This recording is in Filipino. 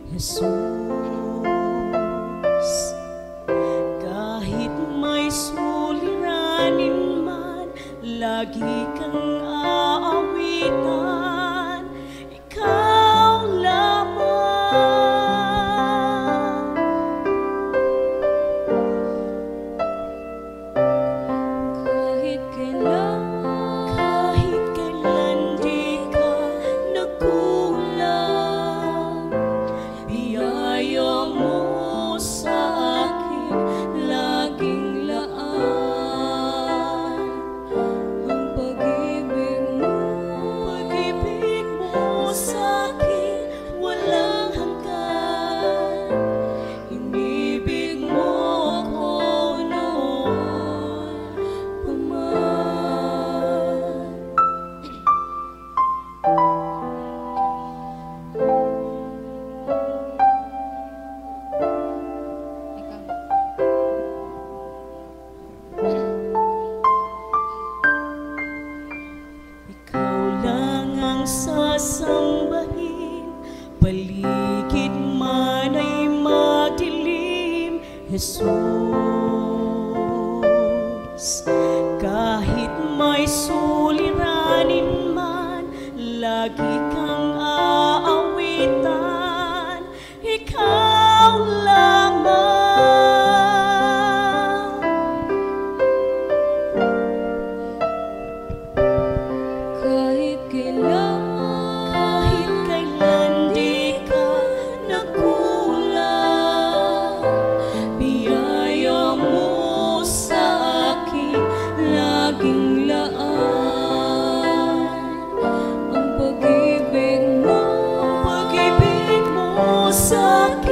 Jesus. Kahit may suliranin man, lagi kang aawitan, ikaw lamang. Kahit kailan di ka nagkulang, biyaya mo sa akin laging laan. Ang pag-ibig mo sa akin walang hanggan. Inibig mo ako noon pa man. Ikaw lang ang sasambahin, paligid man ay madilim, Jesus. Kahit may suliranin man, lagi kang aawitan, ikaw lamang. Kahit kailan di ka nagkulang, biyaya mo sa akin laging laan. Ang pag-ibig mo sa akin